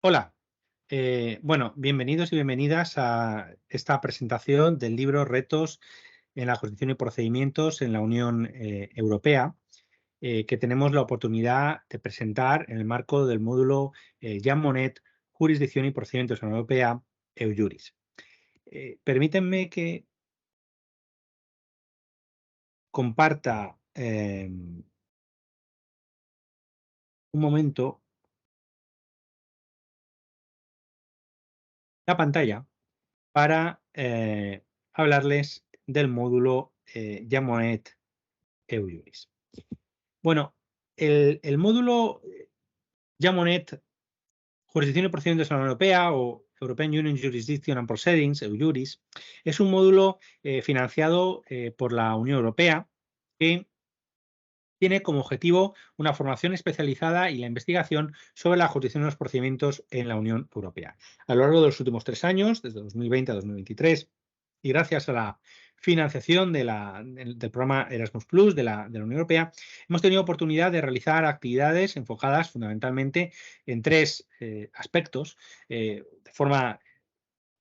Hola, bueno, bienvenidos y bienvenidas a esta presentación del libro Retos en la Jurisdicción y Procedimientos en la Unión Europea, que tenemos la oportunidad de presentar en el marco del módulo Jean Monnet, Jurisdicción y Procedimientos en la Unión Europea, EUJuris. Permítanme que comparta un momento la pantalla para hablarles del módulo Jean Monnet EUJuris. Bueno, el módulo Jean Monnet, Jurisdicción y Procedimientos en la Unión Europea o European Union Jurisdiction and Proceedings, EUJuris, es un módulo financiado por la Unión Europea que tiene como objetivo una formación especializada y la investigación sobre la jurisdicción y los procedimientos en la Unión Europea. A lo largo de los últimos 3 años, desde 2020 a 2023, y gracias a la financiación del programa Erasmus Plus de la Unión Europea, hemos tenido oportunidad de realizar actividades enfocadas fundamentalmente en 3 aspectos, de forma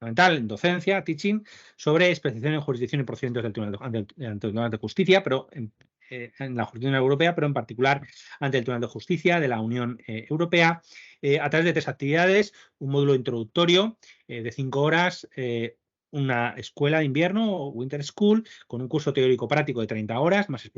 fundamental en docencia, teaching, sobre especialización en jurisdicción y procedimientos ante el Tribunal de Justicia, pero en la jurisdicción europea, pero en particular ante el Tribunal de Justicia de la Unión Europea, a través de 3 actividades: un módulo introductorio de 5 horas, una escuela de invierno o Winter School, con un curso teórico práctico de 30 horas, más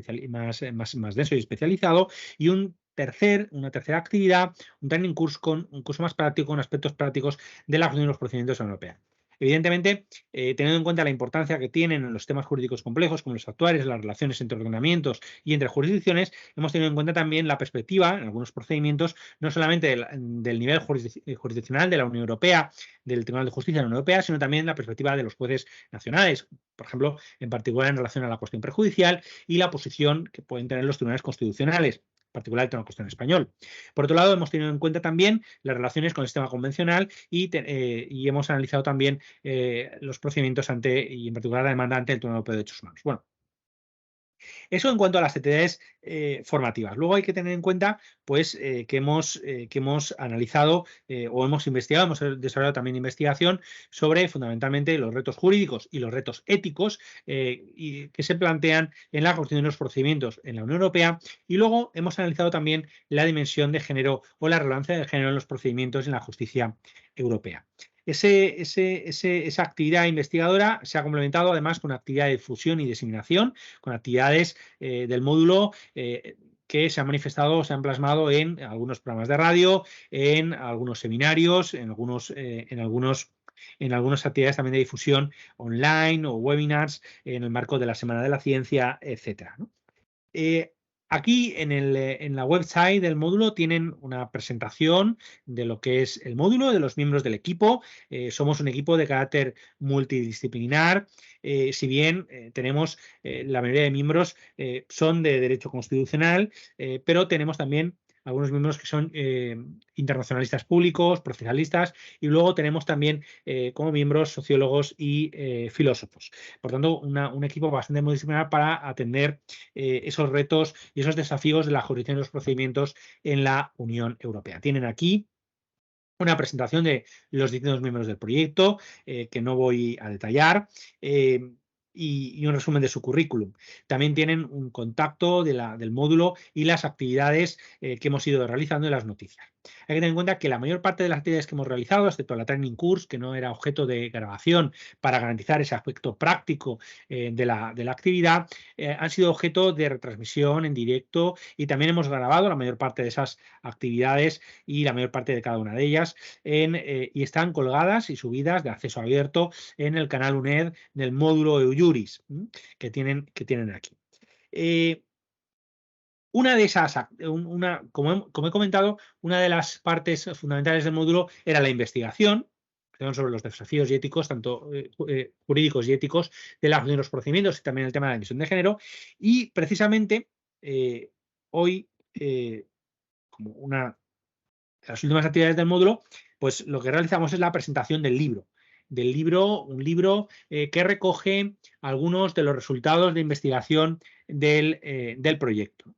denso y especializado, y una tercera actividad, un training course con un curso más práctico, con aspectos prácticos de la jurisdicción y los procedimientos en la Unión Europea. Evidentemente, teniendo en cuenta la importancia que tienen en los temas jurídicos complejos, como los actuales, las relaciones entre ordenamientos y entre jurisdicciones, hemos tenido en cuenta también la perspectiva, en algunos procedimientos, no solamente del nivel jurisdiccional de la Unión Europea, del Tribunal de Justicia de la Unión Europea, sino también la perspectiva de los jueces nacionales, por ejemplo, en particular en relación a la cuestión prejudicial y la posición que pueden tener los tribunales constitucionales, en particular el Tribunal Constitucional Español. Por otro lado, hemos tenido en cuenta también las relaciones con el sistema convencional y hemos analizado también los procedimientos y en particular la demanda ante el Tribunal Europeo de Derechos Humanos. Bueno, eso en cuanto a las actividades formativas. Luego hay que tener en cuenta pues, que hemos analizado o hemos investigado, hemos desarrollado también investigación sobre fundamentalmente los retos jurídicos y los retos éticos que se plantean en la construcción de los procedimientos en la Unión Europea, y luego hemos analizado también la dimensión de género o la relevancia del género en los procedimientos en la justicia europea. Esa actividad investigadora se ha complementado además con actividad de difusión y diseminación, con actividades del módulo que se han manifestado, se han plasmado en algunos programas de radio, en algunos seminarios, en algunas actividades también de difusión online o webinars en el marco de la Semana de la Ciencia, etcétera, ¿no? Aquí en la website del módulo tienen una presentación de lo que es el módulo, de los miembros del equipo. Somos un equipo de carácter multidisciplinar, si bien tenemos la mayoría de miembros son de derecho constitucional, pero tenemos también algunos miembros que son internacionalistas públicos, procesalistas, y luego tenemos también como miembros sociólogos y filósofos. Por tanto, un equipo bastante multidisciplinar para atender esos retos y esos desafíos de la jurisdicción de los procedimientos en la Unión Europea. Tienen aquí una presentación de los distintos miembros del proyecto, que no voy a detallar, y un resumen de su currículum. También tienen un contacto del módulo y las actividades que hemos ido realizando en las noticias. Hay que tener en cuenta que la mayor parte de las actividades que hemos realizado, excepto la training course, que no era objeto de grabación para garantizar ese aspecto práctico de la actividad, han sido objeto de retransmisión en directo, y también hemos grabado la mayor parte de esas actividades y la mayor parte de cada una de ellas y están colgadas y subidas de acceso abierto en el canal UNED del módulo EUJuris que tienen aquí. Una de esas, como he comentado, una de las partes fundamentales del módulo era la investigación sobre los desafíos y éticos, tanto jurídicos y éticos, de los procedimientos, y también el tema de la división de género. Y precisamente hoy, como una de las últimas actividades del módulo, pues lo que realizamos es la presentación del libro. Un libro que recoge algunos de los resultados de investigación del proyecto.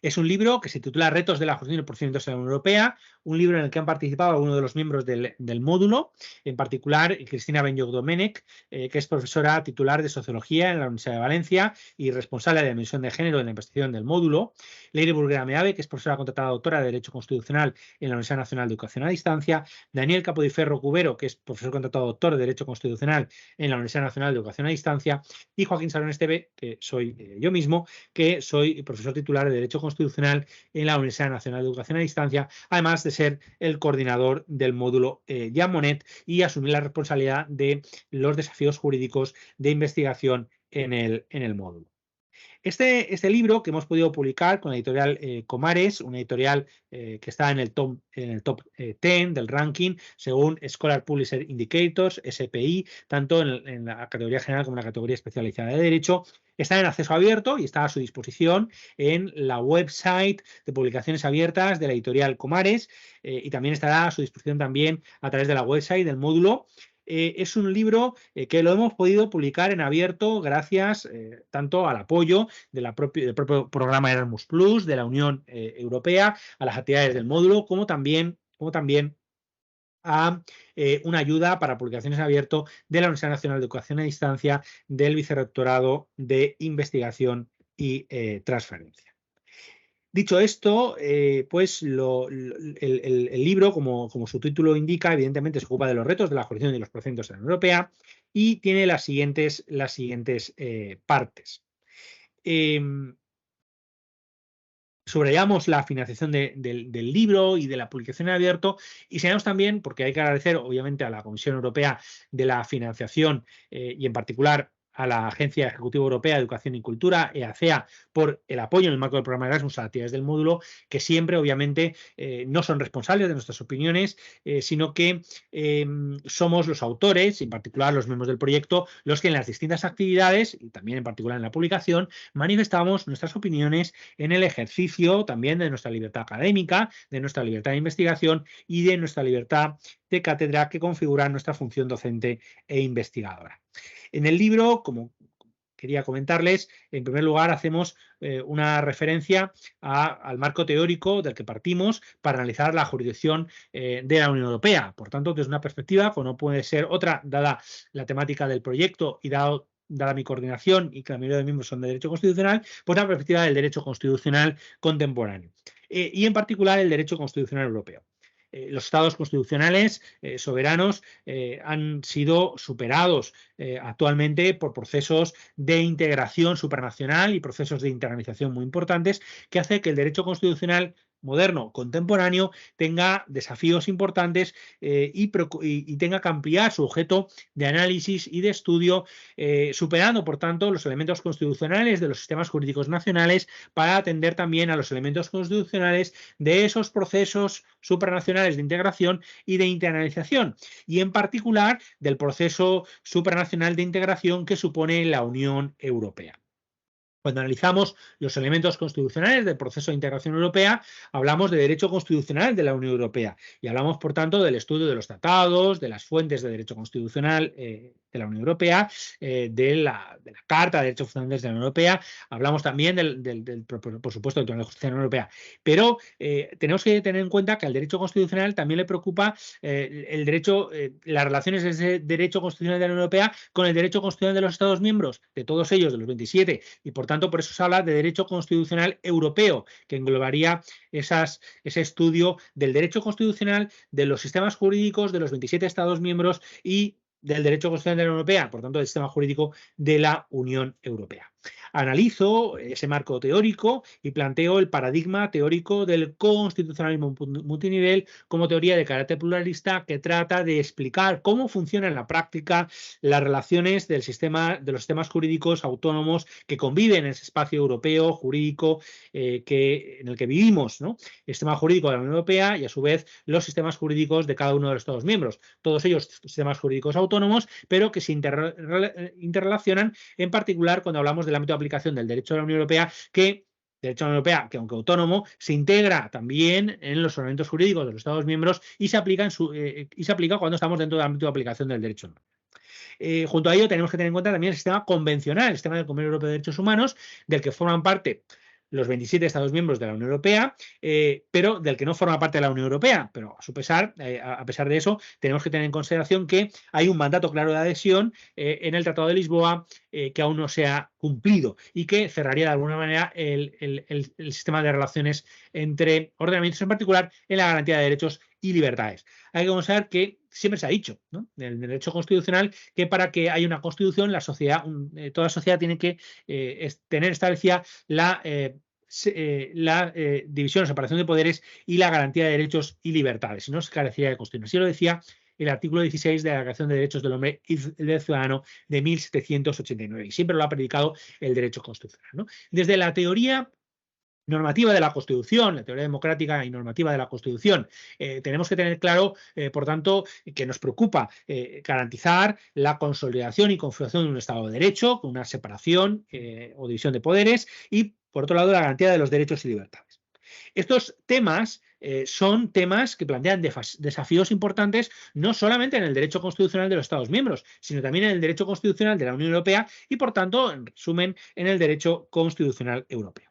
Es un libro que se titula Retos de la justicia y los procedimientos en la Unión Europea, un libro en el que han participado algunos de los miembros del módulo, en particular Cristina Benlloch-Domènech, que es profesora titular de Sociología en la Universidad de Valencia y responsable de la dimensión de género en la investigación del módulo, Leire Burguera Meave, que es profesora contratada doctora de Derecho Constitucional en la Universidad Nacional de Educación a Distancia, Daniel Capodiferro Cubero, que es profesor contratado doctor de Derecho Constitucional en la Universidad Nacional de Educación a Distancia, y Joaquín Salón Esteve, que soy yo mismo, que soy profesor titular de Derecho Constitucional en la Universidad Nacional de Educación a Distancia, además de ser el coordinador del módulo Jean Monnet y asumir la responsabilidad de los desafíos jurídicos de investigación en el módulo. Este libro que hemos podido publicar con la editorial Comares, una editorial que está en el top 10 del ranking según Scholar Publisher Indicators, SPI, tanto en la categoría general como en la categoría especializada de Derecho, está en acceso abierto y está a su disposición en la website de publicaciones abiertas de la editorial Comares y también estará a su disposición también a través de la website del módulo. Es un libro que lo hemos podido publicar en abierto gracias tanto al apoyo del propio programa Erasmus Plus, de la Unión Europea, a las actividades del módulo, como también a una ayuda para publicaciones en abierto de la Universidad Nacional de Educación a Distancia, del Vicerrectorado de Investigación y Transferencia. Dicho esto, pues el libro, como su título indica, evidentemente se ocupa de los retos de la jurisdicción y los procedimientos de la Unión Europea y tiene las siguientes partes. Subrayamos la financiación del libro y de la publicación en abierto y señalamos también, porque hay que agradecer obviamente a la Comisión Europea de la financiación y en particular a la Agencia Ejecutiva Europea de Educación y Cultura, EACEA, por el apoyo en el marco del programa Erasmus a las actividades del módulo, que siempre, obviamente, no son responsables de nuestras opiniones, sino que somos los autores, en particular los miembros del proyecto, los que en las distintas actividades, y también en particular en la publicación, manifestamos nuestras opiniones en el ejercicio también de nuestra libertad académica, de nuestra libertad de investigación y de nuestra libertad de cátedra que configura nuestra función docente e investigadora. En el libro, como quería comentarles, en primer lugar hacemos una referencia al marco teórico del que partimos para analizar la jurisdicción de la Unión Europea. Por tanto, desde una perspectiva, como no puede ser otra, dada la temática del proyecto y dada mi coordinación y que la mayoría de miembros son de Derecho Constitucional, pues la perspectiva del Derecho Constitucional contemporáneo. Y en particular el Derecho Constitucional Europeo. Los estados constitucionales soberanos han sido superados actualmente por procesos de integración supranacional y procesos de internalización muy importantes que hace que el derecho constitucional moderno, contemporáneo, tenga desafíos importantes y tenga que ampliar su objeto de análisis y de estudio, superando, por tanto, los elementos constitucionales de los sistemas jurídicos nacionales para atender también a los elementos constitucionales de esos procesos supranacionales de integración y de internalización, y en particular del proceso supranacional de integración que supone la Unión Europea. Cuando analizamos los elementos constitucionales del proceso de integración europea, hablamos de derecho constitucional de la Unión Europea y hablamos, por tanto, del estudio de los tratados, de las fuentes de derecho constitucional de la Unión Europea, de la Carta de Derechos Fundamentales de la Unión Europea, hablamos también, por supuesto, del Tribunal de Justicia de la Unión Europea, pero tenemos que tener en cuenta que al derecho constitucional también le preocupa las relaciones de ese derecho constitucional de la Unión Europea con el derecho constitucional de los Estados miembros, de todos ellos, de los 27, y por tanto, por eso se habla de derecho constitucional europeo, que englobaría ese estudio del derecho constitucional de los sistemas jurídicos de los 27 Estados miembros y del derecho constitucional de la Unión Europea, por tanto, del sistema jurídico de la Unión Europea. Analizo ese marco teórico y planteo el paradigma teórico del constitucionalismo multinivel como teoría de carácter pluralista que trata de explicar cómo funciona en la práctica las relaciones de los sistemas jurídicos autónomos que conviven en ese espacio europeo jurídico en el que vivimos, ¿no? El sistema jurídico de la Unión Europea y, a su vez, los sistemas jurídicos de cada uno de los Estados miembros. Todos ellos sistemas jurídicos autónomos, pero que se interrelacionan, en particular cuando hablamos del ámbito de aplicación del derecho de la Unión Europea, que aunque autónomo, se integra también en los ordenamientos jurídicos de los Estados miembros y se aplica cuando estamos dentro del ámbito de aplicación del derecho. Junto a ello tenemos que tener en cuenta también el sistema convencional, el sistema del Convenio Europeo de Derechos Humanos, del que forman parte los 27 Estados miembros de la Unión Europea, pero del que no forma parte de la Unión Europea. Pero a pesar de eso, tenemos que tener en consideración que hay un mandato claro de adhesión en el Tratado de Lisboa que aún no se ha cumplido y que cerraría de alguna manera el sistema de relaciones entre ordenamientos, en particular en la garantía de derechos y libertades. Hay que considerar que siempre se ha dicho, ¿no?, en el derecho constitucional, que para que haya una constitución, toda sociedad tiene que tener establecida la división o separación de poderes y la garantía de derechos y libertades, si no se carecería de constitución. Así lo decía el artículo 16 de la Declaración de Derechos del Hombre y del Ciudadano de 1789, y siempre lo ha predicado el derecho constitucional, ¿no? Desde la teoría normativa de la Constitución, la teoría democrática y normativa de la Constitución, tenemos que tener claro, por tanto, que nos preocupa garantizar la consolidación y configuración de un Estado de Derecho, con una separación o división de poderes, y, por otro lado, la garantía de los derechos y libertades. Estos temas son temas que plantean desafíos importantes no solamente en el derecho constitucional de los Estados miembros, sino también en el derecho constitucional de la Unión Europea y, por tanto, en resumen, en el derecho constitucional europeo.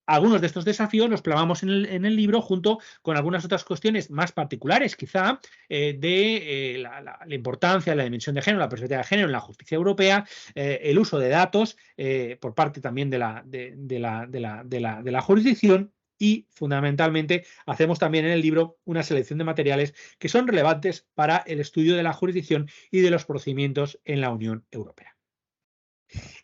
Algunos de estos desafíos los plasmamos en el libro, junto con algunas otras cuestiones más particulares, quizá, de la importancia de la dimensión de género, la perspectiva de género en la justicia europea, el uso de datos por parte también de la jurisdicción, y fundamentalmente hacemos también en el libro una selección de materiales que son relevantes para el estudio de la jurisdicción y de los procedimientos en la Unión Europea.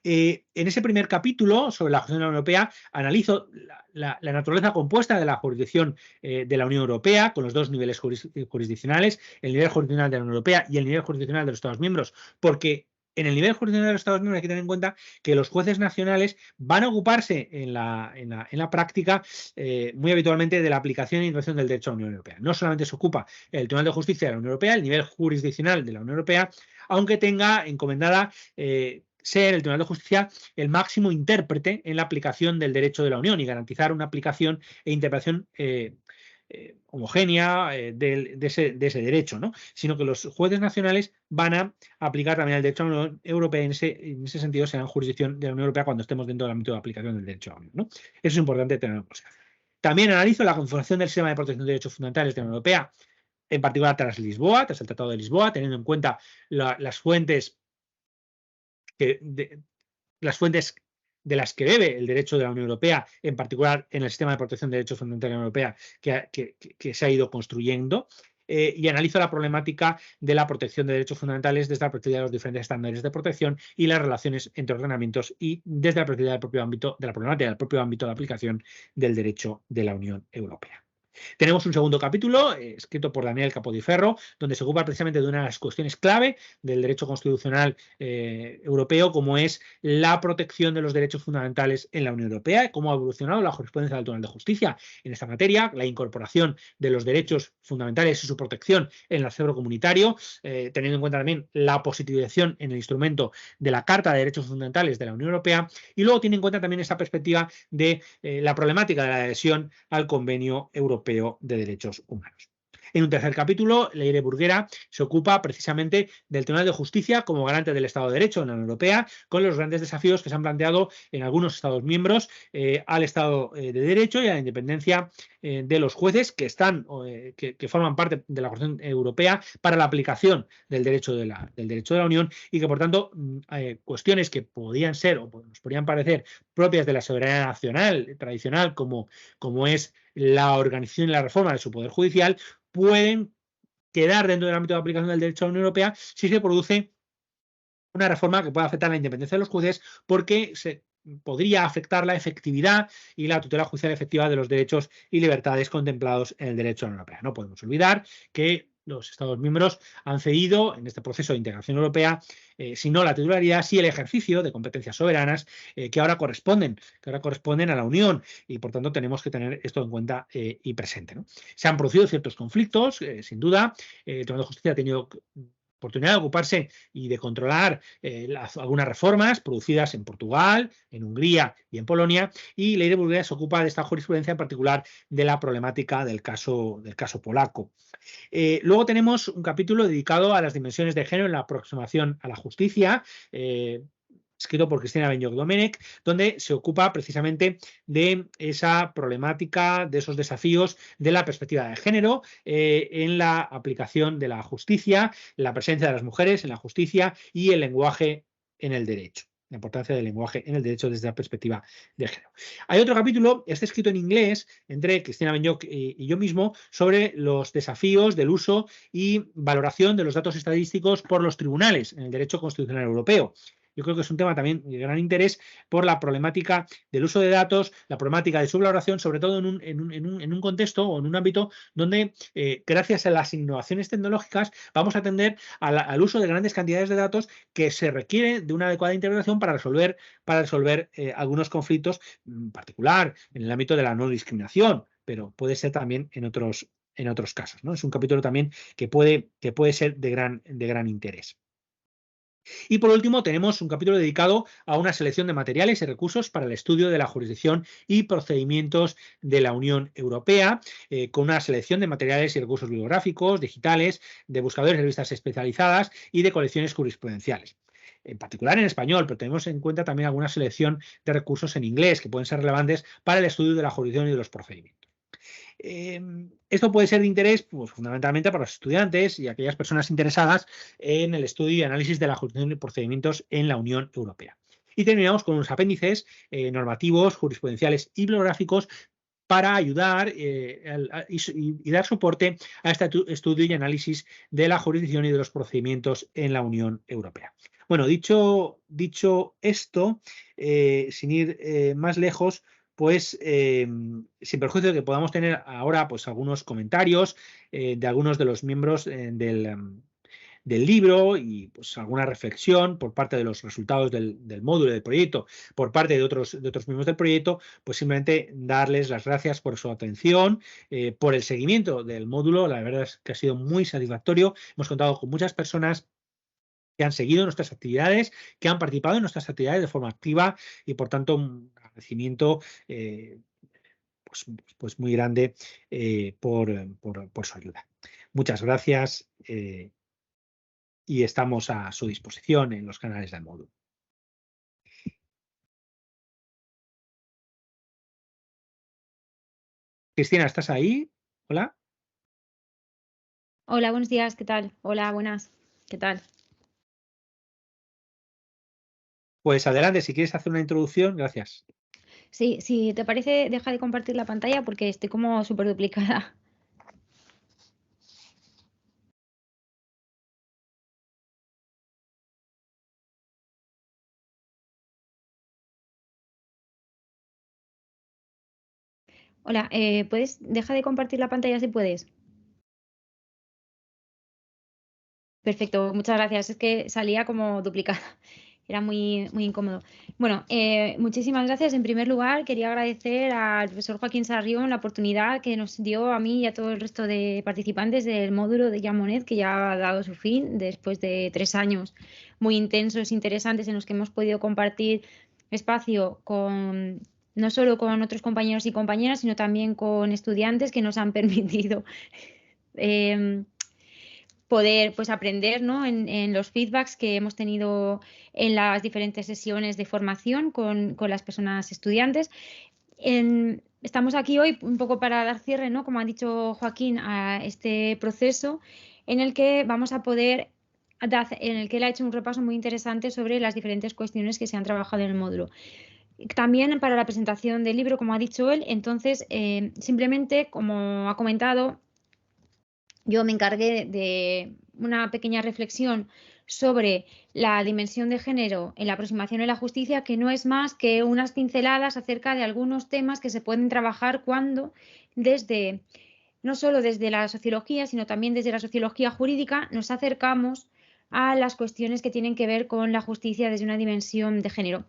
En ese primer capítulo sobre la jurisdicción europea analizo la naturaleza compuesta de la jurisdicción de la Unión Europea, con los dos niveles jurisdiccionales, el nivel jurisdiccional de la Unión Europea y el nivel jurisdiccional de los Estados miembros, porque en el nivel jurisdiccional de los Estados miembros hay que tener en cuenta que los jueces nacionales van a ocuparse en la práctica muy habitualmente de la aplicación e integración del derecho a la Unión Europea. No solamente se ocupa el Tribunal de Justicia de la Unión Europea, el nivel jurisdiccional de la Unión Europea, aunque tenga encomendada ser el Tribunal de Justicia el máximo intérprete en la aplicación del derecho de la Unión y garantizar una aplicación e interpretación homogénea de ese derecho, ¿no? Sino que los jueces nacionales van a aplicar también el derecho a la Unión Europea, en ese sentido serán jurisdicción de la Unión Europea cuando estemos dentro del ámbito de aplicación del derecho a la Unión, ¿no? Eso es importante tenerlo en consideración. También analizo la configuración del sistema de protección de derechos fundamentales de la Unión Europea, en particular tras Lisboa, tras el Tratado de Lisboa, teniendo en cuenta las fuentes de las que bebe el derecho de la Unión Europea, en particular en el sistema de protección de derechos fundamentales de la Unión Europea que se ha ido construyendo, y analizo la problemática de la protección de derechos fundamentales desde la perspectiva de los diferentes estándares de protección y las relaciones entre ordenamientos, y desde la perspectiva de la problemática del propio ámbito de aplicación del derecho de la Unión Europea. Tenemos un segundo capítulo escrito por Daniel Capodiferro, donde se ocupa precisamente de una de las cuestiones clave del derecho constitucional europeo, como es la protección de los derechos fundamentales en la Unión Europea, y cómo ha evolucionado la jurisprudencia del Tribunal de Justicia en esta materia, la incorporación de los derechos fundamentales y su protección en el acervo comunitario, teniendo en cuenta también la positivización en el instrumento de la Carta de Derechos Fundamentales de la Unión Europea, y luego tiene en cuenta también esta perspectiva de la problemática de la adhesión al Convenio Europeo de Derechos Humanos. En un tercer capítulo, Leire Burguera se ocupa precisamente del Tribunal de Justicia como garante del Estado de Derecho en la Unión Europea, con los grandes desafíos que se han planteado en algunos Estados miembros al Estado de Derecho y a la independencia de los jueces que forman parte de la Constitución Europea para la aplicación del derecho de la Unión, y que, por tanto, cuestiones que podían ser o nos podrían parecer propias de la soberanía nacional tradicional, como es la organización y la reforma de su poder judicial, pueden quedar dentro del ámbito de aplicación del derecho de la Unión Europea si se produce una reforma que pueda afectar la independencia de los jueces, porque se podría afectar la efectividad y la tutela judicial efectiva de los derechos y libertades contemplados en el derecho de la Unión Europea. No podemos olvidar que los Estados miembros han cedido en este proceso de integración europea, si no la titularidad, sí el ejercicio de competencias soberanas que ahora corresponden a la Unión, y por tanto tenemos que tener esto en cuenta y presente, ¿no? Se han producido ciertos conflictos, sin duda. El Tribunal de Justicia ha tenido oportunidad de ocuparse y de controlar algunas reformas producidas en Portugal, en Hungría y en Polonia, y Leire Burguera se ocupa de esta jurisprudencia, en particular de la problemática del caso polaco. Luego tenemos un capítulo dedicado a las dimensiones de género en la aproximación a la justicia, escrito por Cristina Benyoch-Domènech, donde se ocupa precisamente de esa problemática, de esos desafíos de la perspectiva de género en la aplicación de la justicia, la presencia de las mujeres en la justicia y el lenguaje en el derecho. La importancia del lenguaje en el derecho desde la perspectiva de género. Hay otro capítulo, este escrito en inglés, entre Cristina Benyoch y yo mismo, sobre los desafíos del uso y valoración de los datos estadísticos por los tribunales en el derecho constitucional europeo. Yo creo que es un tema también de gran interés por la problemática del uso de datos, la problemática de su valoración, sobre todo en un contexto o en un ámbito donde, gracias a las innovaciones tecnológicas, vamos a atender al uso de grandes cantidades de datos que se requiere de una adecuada interpretación para resolver algunos conflictos, en particular en el ámbito de la no discriminación, pero puede ser también en otros casos, ¿no? Es un capítulo también que puede ser de gran interés. Y por último, tenemos un capítulo dedicado a una selección de materiales y recursos para el estudio de la jurisdicción y procedimientos de la Unión Europea, con una selección de materiales y recursos bibliográficos, digitales, de buscadores de revistas especializadas y de colecciones jurisprudenciales. En particular en español, pero tenemos en cuenta también alguna selección de recursos en inglés que pueden ser relevantes para el estudio de la jurisdicción y de los procedimientos. Esto puede ser de interés, pues, fundamentalmente para los estudiantes y aquellas personas interesadas en el estudio y análisis de la jurisdicción y procedimientos en la Unión Europea. Y terminamos con unos apéndices normativos, jurisprudenciales y bibliográficos para ayudar y dar soporte a este estudio y análisis de la jurisdicción y de los procedimientos en la Unión Europea. Bueno, dicho esto, sin ir más lejos, pues sin perjuicio de que podamos tener ahora pues algunos comentarios de algunos de los miembros del libro y pues alguna reflexión por parte de los resultados del módulo del proyecto, por parte de otros miembros del proyecto, pues simplemente darles las gracias por su atención, por el seguimiento del módulo. La verdad es que ha sido muy satisfactorio. Hemos contado con muchas personas que han seguido nuestras actividades, que han participado en nuestras actividades de forma activa y, por tanto, un agradecimiento pues muy grande por su ayuda. Muchas gracias y estamos a su disposición en los canales del módulo. Cristina, ¿estás ahí? Hola. Hola, buenos días, ¿qué tal? Hola, buenas, ¿qué tal? Pues adelante, si quieres hacer una introducción, gracias. Sí, si te parece, deja de compartir la pantalla porque estoy como súper duplicada. Hola, deja de compartir la pantalla si puedes. Perfecto, muchas gracias. Es que salía como duplicada. Era muy incómodo. Bueno, muchísimas gracias. En primer lugar, quería agradecer al profesor Joaquín Sarrión la oportunidad que nos dio a mí y a todo el resto de participantes del módulo de Jean Monnet, que ya ha dado su fin después de 3 años muy intensos, interesantes, en los que hemos podido compartir espacio no solo con otros compañeros y compañeras, sino también con estudiantes que nos han permitido poder pues aprender, ¿no? en los feedbacks que hemos tenido en las diferentes sesiones de formación con las personas estudiantes. Estamos aquí hoy un poco para dar cierre, ¿no? Como ha dicho Joaquín, a este proceso en el que vamos a poder, en el que él ha hecho un repaso muy interesante sobre las diferentes cuestiones que se han trabajado en el módulo. También para la presentación del libro, como ha dicho él, entonces simplemente, como ha comentado, yo me encargué de una pequeña reflexión sobre la dimensión de género en la aproximación a la justicia, que no es más que unas pinceladas acerca de algunos temas que se pueden trabajar cuando no solo desde la sociología, sino también desde la sociología jurídica, nos acercamos a las cuestiones que tienen que ver con la justicia desde una dimensión de género.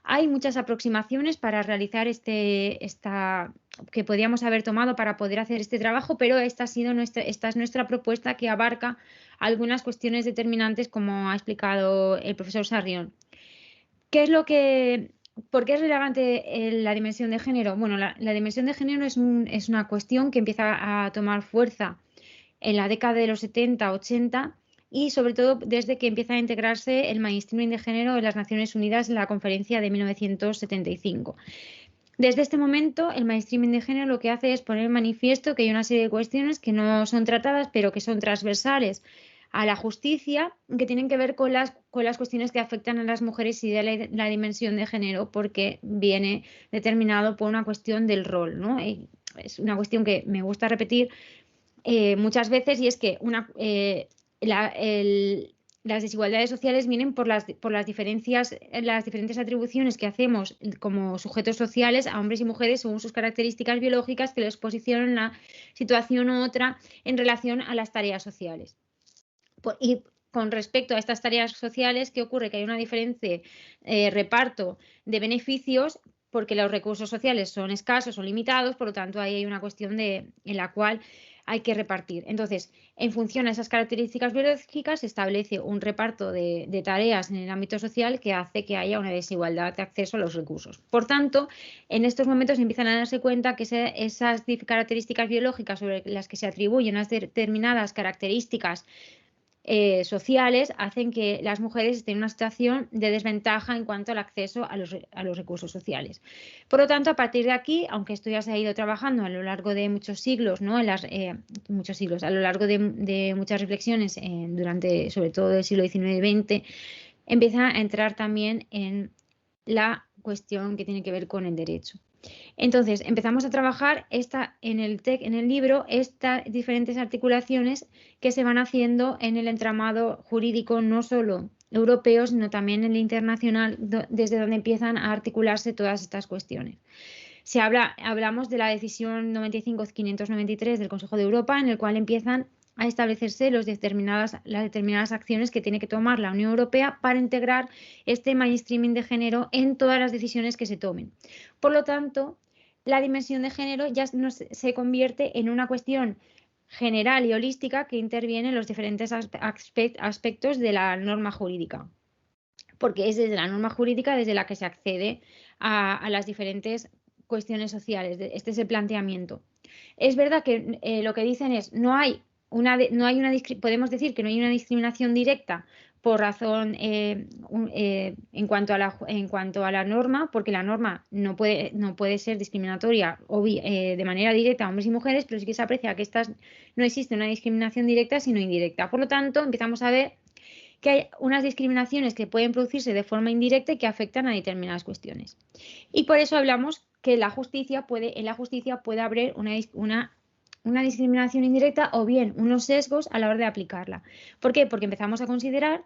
Hay muchas aproximaciones para realizar que podíamos haber tomado para poder hacer este trabajo, pero esta es nuestra propuesta, que abarca algunas cuestiones determinantes, como ha explicado el profesor Sarrión. ¿Por qué es relevante la dimensión de género? Bueno, la dimensión de género es una cuestión que empieza a tomar fuerza en la década de los 70-80 y sobre todo desde que empieza a integrarse el mainstreaming de género en las Naciones Unidas en la conferencia de 1975. Desde este momento, el mainstreaming de género lo que hace es poner en manifiesto que hay una serie de cuestiones que no son tratadas, pero que son transversales a la justicia, que tienen que ver con las cuestiones que afectan a las mujeres y de la dimensión de género, porque viene determinado por una cuestión del rol, ¿no? Es una cuestión que me gusta repetir muchas veces, y es que las desigualdades sociales vienen por las diferencias, las diferentes atribuciones que hacemos como sujetos sociales a hombres y mujeres según sus características biológicas que les posicionan en una situación u otra en relación a las tareas sociales. Y con respecto a estas tareas sociales, ¿qué ocurre? Que hay una diferente reparto de beneficios porque los recursos sociales son escasos o limitados, por lo tanto ahí hay una cuestión en la cual hay que repartir. Entonces, en función a esas características biológicas, se establece un reparto de tareas en el ámbito social que hace que haya una desigualdad de acceso a los recursos. Por tanto, en estos momentos empiezan a darse cuenta que esas características biológicas sobre las que se atribuyen unas determinadas características sociales hacen que las mujeres estén en una situación de desventaja en cuanto al acceso a los recursos sociales. Por lo tanto, a partir de aquí, aunque esto ya se ha ido trabajando a lo largo de muchos siglos, ¿no? Muchos siglos, a lo largo de muchas reflexiones durante sobre todo el siglo XIX y XX, empieza a entrar también en la cuestión que tiene que ver con el derecho. Entonces, empezamos a trabajar en el libro estas diferentes articulaciones que se van haciendo en el entramado jurídico, no solo europeo, sino también en el internacional, desde donde empiezan a articularse todas estas cuestiones. Hablamos de la decisión 95-593 del Consejo de Europa, en el cual empiezan a establecerse las determinadas acciones que tiene que tomar la Unión Europea para integrar este mainstreaming de género en todas las decisiones que se tomen. Por lo tanto, la dimensión de género ya se convierte en una cuestión general y holística que interviene en los diferentes aspectos de la norma jurídica, porque es desde la norma jurídica desde la que se accede a las diferentes cuestiones sociales. Este es el planteamiento. Es verdad que lo que dicen es podemos decir que no hay una discriminación directa por razón en cuanto a la norma, porque la norma no puede ser discriminatoria de manera directa a hombres y mujeres, pero sí que se aprecia que no existe una discriminación directa, sino indirecta. Por lo tanto, empezamos a ver que hay unas discriminaciones que pueden producirse de forma indirecta y que afectan a determinadas cuestiones. Y por eso hablamos que en la justicia puede haber una discriminación indirecta o bien unos sesgos a la hora de aplicarla. ¿Por qué? Porque empezamos a considerar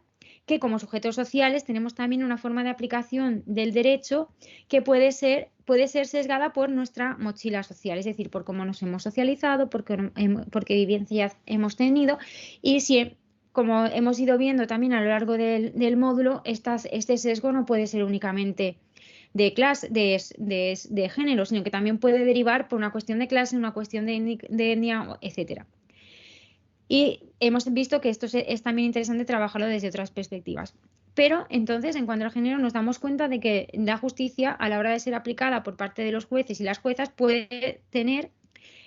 que como sujetos sociales tenemos también una forma de aplicación del derecho que puede ser sesgada por nuestra mochila social, es decir, por cómo nos hemos socializado, porque vivencias hemos tenido, y si, como hemos ido viendo también a lo largo del módulo, este sesgo no puede ser únicamente de clase, de género, sino que también puede derivar por una cuestión de clase, una cuestión de etnia, etcétera. Y hemos visto que esto es también interesante trabajarlo desde otras perspectivas. Pero entonces, en cuanto al género, nos damos cuenta de que la justicia, a la hora de ser aplicada por parte de los jueces y las juezas, puede tener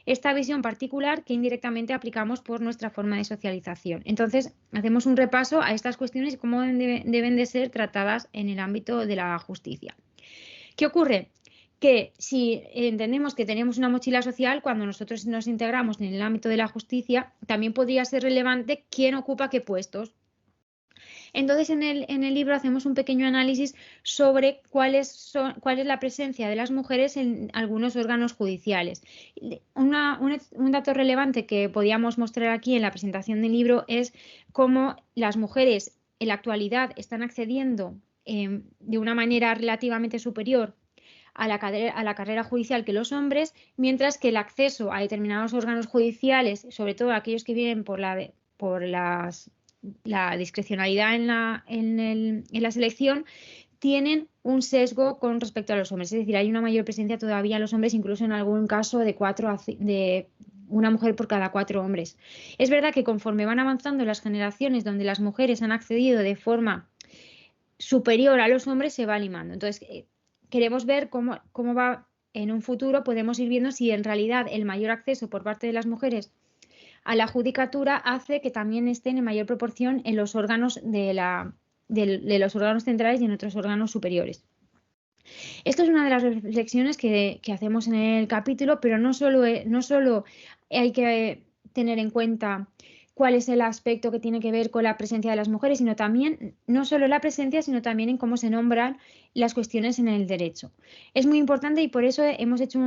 esta visión particular que indirectamente aplicamos por nuestra forma de socialización. Entonces, hacemos un repaso a estas cuestiones y cómo deben de ser tratadas en el ámbito de la justicia. ¿Qué ocurre? Que si entendemos que tenemos una mochila social, cuando nosotros nos integramos en el ámbito de la justicia, también podría ser relevante quién ocupa qué puestos. Entonces, en el libro hacemos un pequeño análisis sobre cuál es la presencia de las mujeres en algunos órganos judiciales. Un dato relevante que podíamos mostrar aquí en la presentación del libro es cómo las mujeres en la actualidad están accediendo de una manera relativamente superior a la carrera judicial que los hombres, mientras que el acceso a determinados órganos judiciales, sobre todo aquellos que vienen por la discrecionalidad en la selección, tienen un sesgo con respecto a los hombres. Es decir, hay una mayor presencia todavía en los hombres, incluso en algún caso de una mujer por cada 4 hombres. Es verdad que conforme van avanzando las generaciones donde las mujeres han accedido de forma superior a los hombres, se va limando. Entonces, queremos ver cómo va en un futuro, podemos ir viendo si en realidad el mayor acceso por parte de las mujeres a la judicatura hace que también estén en mayor proporción en los órganos de los órganos centrales y en otros órganos superiores. Esto es una de las reflexiones que hacemos en el capítulo, pero no solo hay que tener en cuenta cuál es el aspecto que tiene que ver con la presencia de las mujeres, sino también, no solo la presencia, sino también en cómo se nombran las cuestiones en el derecho. Es muy importante y por eso hemos hecho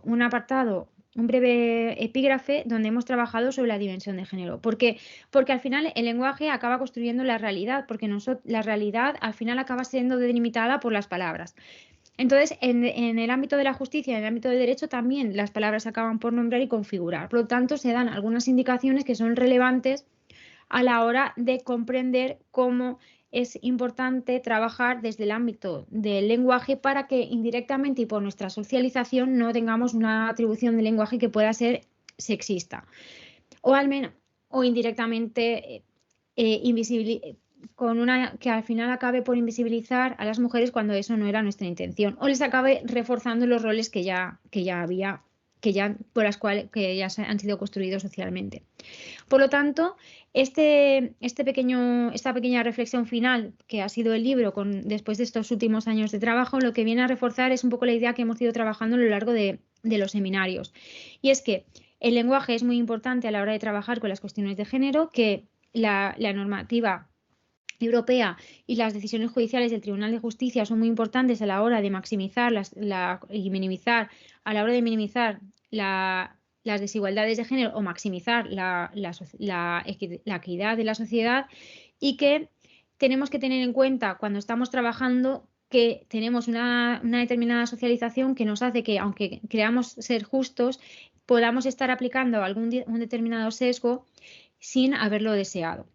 un apartado, un breve epígrafe donde hemos trabajado sobre la dimensión de género. Porque al final el lenguaje acaba construyendo la realidad, porque la realidad al final acaba siendo delimitada por las palabras. Entonces, en el ámbito de la justicia, en el ámbito del derecho, también las palabras acaban por nombrar y configurar. Por lo tanto, se dan algunas indicaciones que son relevantes a la hora de comprender cómo es importante trabajar desde el ámbito del lenguaje para que indirectamente y por nuestra socialización no tengamos una atribución del lenguaje que pueda ser sexista o al menos o indirectamente que al final acabe por invisibilizar a las mujeres cuando eso no era nuestra intención, o les acabe reforzando los roles que ya había, por las cuales que ya han sido construidos socialmente. Por lo tanto, esta pequeña reflexión final que ha sido el libro después de estos últimos años de trabajo, lo que viene a reforzar es un poco la idea que hemos ido trabajando a lo largo de los seminarios. Y es que el lenguaje es muy importante a la hora de trabajar con las cuestiones de género, que la normativa europea y las decisiones judiciales del Tribunal de Justicia son muy importantes a la hora de maximizar y minimizar, a la hora de minimizar las desigualdades de género o maximizar la equidad de la sociedad, y que tenemos que tener en cuenta cuando estamos trabajando que tenemos una determinada socialización que nos hace que, aunque creamos ser justos, podamos estar aplicando un determinado sesgo sin haberlo deseado.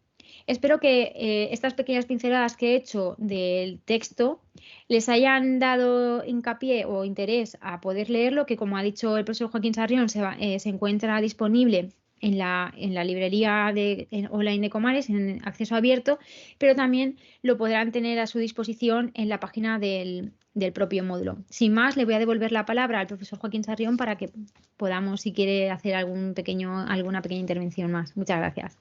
Espero que estas pequeñas pinceladas que he hecho del texto les hayan dado hincapié o interés a poder leerlo, que como ha dicho el profesor Joaquín Sarrión, se encuentra disponible en la librería online de Comares en acceso abierto, pero también lo podrán tener a su disposición en la página del propio módulo. Sin más, le voy a devolver la palabra al profesor Joaquín Sarrión para que podamos, si quiere, hacer alguna pequeña intervención más. Muchas gracias.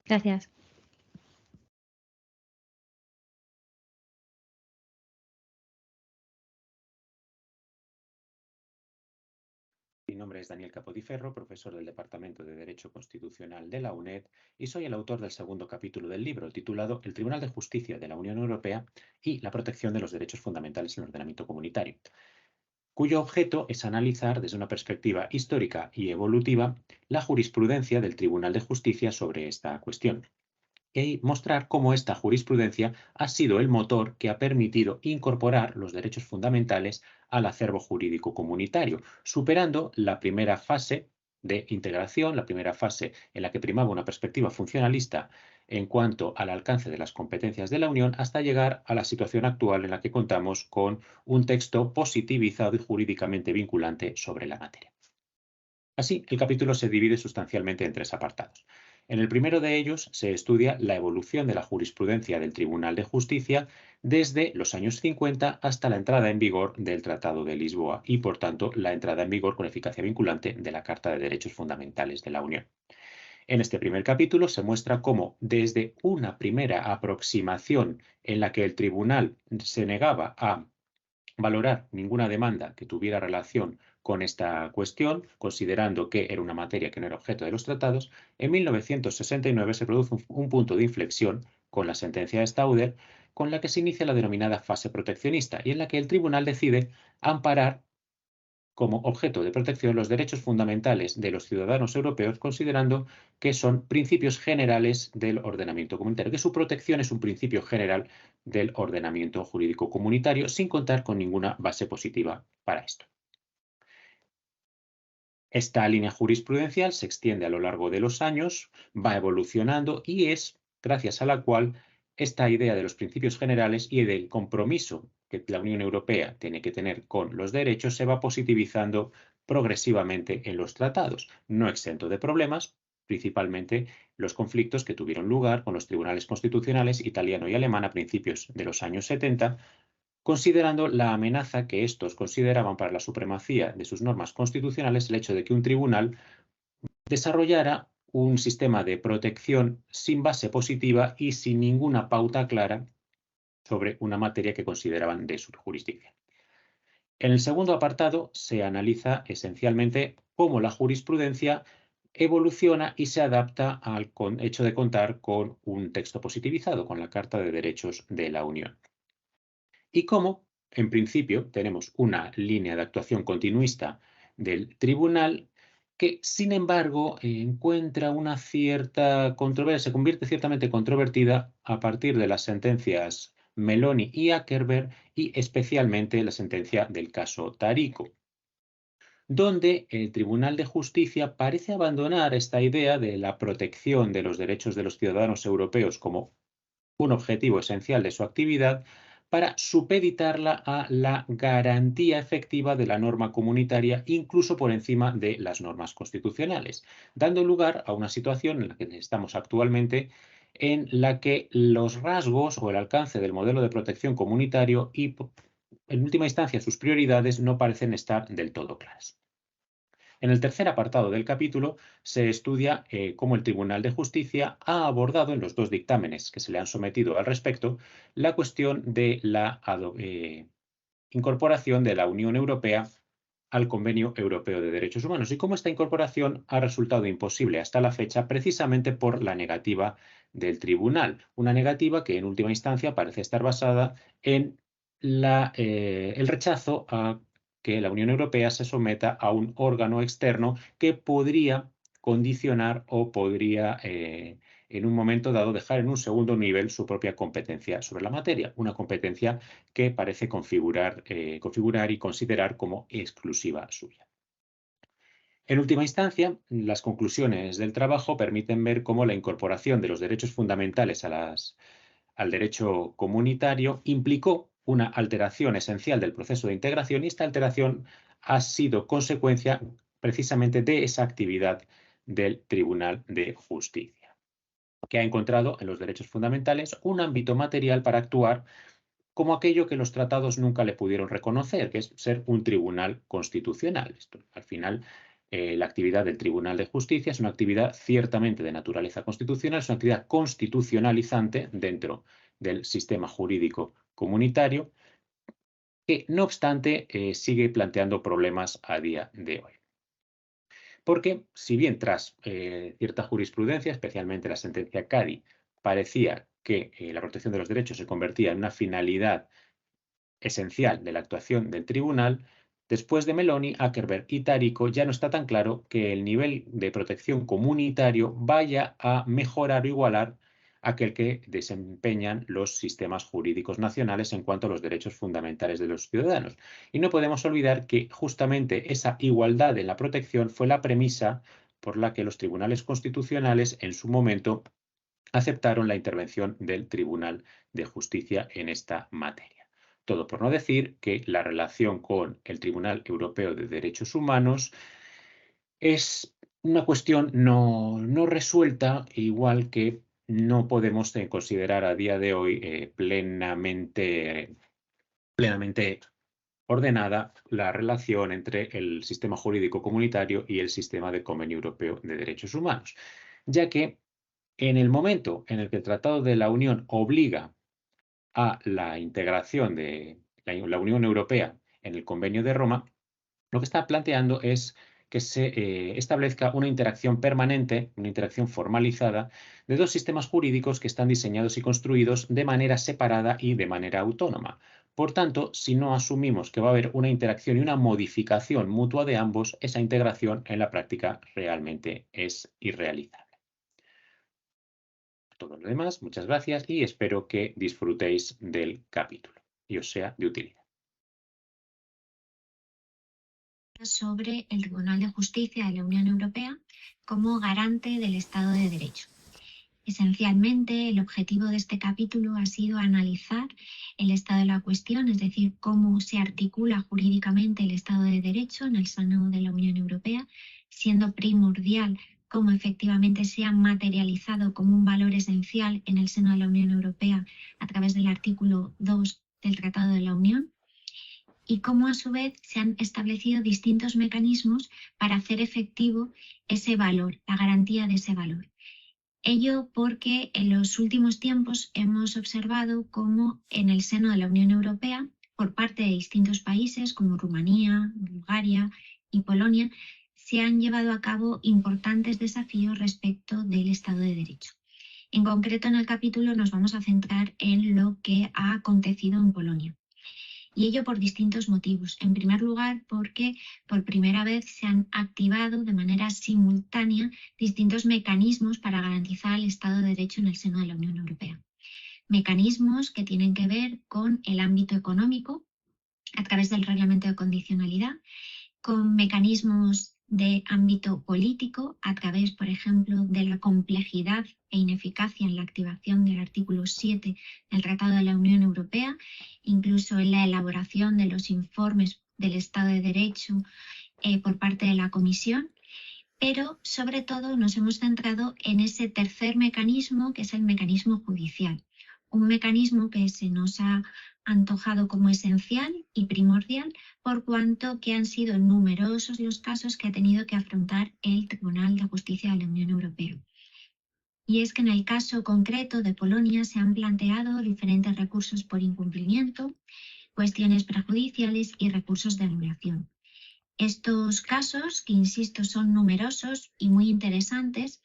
Gracias. Mi nombre es Daniel Capodiferro, profesor del Departamento de Derecho Constitucional de la UNED, y soy el autor del segundo capítulo del libro, titulado El Tribunal de Justicia de la Unión Europea y la protección de los derechos fundamentales en el ordenamiento comunitario, cuyo objeto es analizar desde una perspectiva histórica y evolutiva la jurisprudencia del Tribunal de Justicia sobre esta cuestión, y mostrar cómo esta jurisprudencia ha sido el motor que ha permitido incorporar los derechos fundamentales al acervo jurídico comunitario, superando la primera fase de integración, la primera fase en la que primaba una perspectiva funcionalista en cuanto al alcance de las competencias de la Unión, hasta llegar a la situación actual en la que contamos con un texto positivizado y jurídicamente vinculante sobre la materia. Así, el capítulo se divide sustancialmente en tres apartados. En el primero de ellos se estudia la evolución de la jurisprudencia del Tribunal de Justicia desde los años 50 hasta la entrada en vigor del Tratado de Lisboa y, por tanto, la entrada en vigor con eficacia vinculante de la Carta de Derechos Fundamentales de la Unión. En este primer capítulo se muestra cómo, desde una primera aproximación en la que el tribunal se negaba a valorar ninguna demanda que tuviera relación con esta cuestión, considerando que era una materia que no era objeto de los tratados, en 1969 se produce un punto de inflexión con la sentencia de Stauder, con la que se inicia la denominada fase proteccionista y en la que el tribunal decide amparar como objeto de protección los derechos fundamentales de los ciudadanos europeos, considerando que son principios generales del ordenamiento comunitario, que su protección es un principio general del ordenamiento jurídico comunitario, sin contar con ninguna base positiva para esto. Esta línea jurisprudencial se extiende a lo largo de los años, va evolucionando y es gracias a la cual esta idea de los principios generales y del compromiso que la Unión Europea tiene que tener con los derechos se va positivizando progresivamente en los tratados, no exento de problemas, principalmente los conflictos que tuvieron lugar con los tribunales constitucionales italiano y alemán a principios de los años 70, considerando la amenaza que estos consideraban para la supremacía de sus normas constitucionales el hecho de que un tribunal desarrollara un sistema de protección sin base positiva y sin ninguna pauta clara sobre una materia que consideraban de su jurisdicción. En el segundo apartado se analiza esencialmente cómo la jurisprudencia evoluciona y se adapta al hecho de contar con un texto positivizado, con la Carta de Derechos de la Unión. Y cómo, en principio, tenemos una línea de actuación continuista del tribunal que, sin embargo, encuentra una cierta controversia, se convierte ciertamente controvertida a partir de las sentencias Meloni y Ackerberg y especialmente la sentencia del caso Tarico, donde el Tribunal de Justicia parece abandonar esta idea de la protección de los derechos de los ciudadanos europeos como un objetivo esencial de su actividad para supeditarla a la garantía efectiva de la norma comunitaria, incluso por encima de las normas constitucionales, dando lugar a una situación en la que estamos actualmente, en la que los rasgos o el alcance del modelo de protección comunitario y, en última instancia, sus prioridades no parecen estar del todo claras. En el tercer apartado del capítulo se estudia cómo el Tribunal de Justicia ha abordado en los dos dictámenes que se le han sometido al respecto la cuestión de la incorporación de la Unión Europea al Convenio Europeo de Derechos Humanos y cómo esta incorporación ha resultado imposible hasta la fecha precisamente por la negativa del Tribunal. Una negativa que en última instancia parece estar basada en el rechazo a que la Unión Europea se someta a un órgano externo que podría condicionar o podría en un momento dado dejar en un segundo nivel su propia competencia sobre la materia, una competencia que parece configurar y considerar como exclusiva suya. En última instancia, las conclusiones del trabajo permiten ver cómo la incorporación de los derechos fundamentales al derecho comunitario implicó una alteración esencial del proceso de integración y esta alteración ha sido consecuencia precisamente de esa actividad del Tribunal de Justicia, que ha encontrado en los derechos fundamentales un ámbito material para actuar como aquello que los tratados nunca le pudieron reconocer, que es ser un tribunal constitucional. Esto, al final, la actividad del Tribunal de Justicia es una actividad ciertamente de naturaleza constitucional, es una actividad constitucionalizante dentro del sistema jurídico comunitario, que no obstante sigue planteando problemas a día de hoy. Porque si bien tras cierta jurisprudencia, especialmente la sentencia Cadi, parecía que la protección de los derechos se convertía en una finalidad esencial de la actuación del tribunal, después de Meloni, Ackerberg y Tarico ya no está tan claro que el nivel de protección comunitario vaya a mejorar o igualar aquel que desempeñan los sistemas jurídicos nacionales en cuanto a los derechos fundamentales de los ciudadanos. Y no podemos olvidar que justamente esa igualdad en la protección fue la premisa por la que los tribunales constitucionales en su momento aceptaron la intervención del Tribunal de Justicia en esta materia. Todo por no decir que la relación con el Tribunal Europeo de Derechos Humanos es una cuestión no resuelta, igual que no podemos considerar a día de hoy plenamente ordenada la relación entre el sistema jurídico comunitario y el sistema de Convenio Europeo de Derechos Humanos, ya que en el momento en el que el Tratado de la Unión obliga a la integración de la Unión Europea en el Convenio de Roma, lo que está planteando es que se establezca una interacción permanente, una interacción formalizada de dos sistemas jurídicos que están diseñados y construidos de manera separada y de manera autónoma. Por tanto, si no asumimos que va a haber una interacción y una modificación mutua de ambos, esa integración en la práctica realmente es irrealizable. Todo lo demás, muchas gracias y espero que disfrutéis del capítulo y os sea de utilidad. Sobre el Tribunal de Justicia de la Unión Europea como garante del Estado de Derecho. Esencialmente, el objetivo de este capítulo ha sido analizar el estado de la cuestión, es decir, cómo se articula jurídicamente el Estado de Derecho en el seno de la Unión Europea, siendo primordial cómo efectivamente se ha materializado como un valor esencial en el seno de la Unión Europea a través del artículo 2 del Tratado de la Unión, y cómo a su vez se han establecido distintos mecanismos para hacer efectivo ese valor, la garantía de ese valor. Ello porque en los últimos tiempos hemos observado cómo en el seno de la Unión Europea, por parte de distintos países como Rumanía, Bulgaria y Polonia, se han llevado a cabo importantes desafíos respecto del Estado de Derecho. En concreto, en el capítulo nos vamos a centrar en lo que ha acontecido en Polonia. Y ello por distintos motivos. En primer lugar, porque por primera vez se han activado de manera simultánea distintos mecanismos para garantizar el Estado de Derecho en el seno de la Unión Europea. Mecanismos que tienen que ver con el ámbito económico, a través del reglamento de condicionalidad, con mecanismos de ámbito político, a través, por ejemplo, de la complejidad e ineficacia en la activación del artículo 7 del Tratado de la Unión Europea, incluso en la elaboración de los informes del Estado de Derecho por parte de la Comisión, pero sobre todo nos hemos centrado en ese tercer mecanismo, que es el mecanismo judicial, un mecanismo que se nos ha antojado como esencial y primordial por cuanto que han sido numerosos los casos que ha tenido que afrontar el Tribunal de Justicia de la Unión Europea. Y es que en el caso concreto de Polonia se han planteado diferentes recursos por incumplimiento, cuestiones prejudiciales y recursos de anulación. Estos casos, que insisto son numerosos y muy interesantes,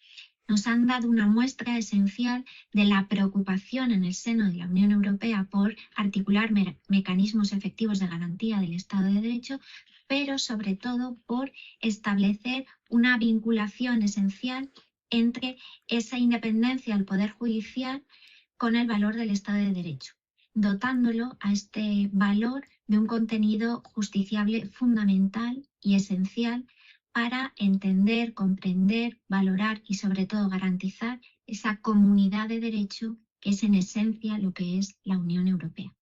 nos han dado una muestra esencial de la preocupación en el seno de la Unión Europea por articular mecanismos efectivos de garantía del Estado de Derecho, pero sobre todo por establecer una vinculación esencial entre esa independencia del Poder Judicial con el valor del Estado de Derecho, dotándolo a este valor de un contenido justiciable fundamental y esencial para entender, comprender, valorar y sobre todo garantizar esa comunidad de derecho que es en esencia lo que es la Unión Europea.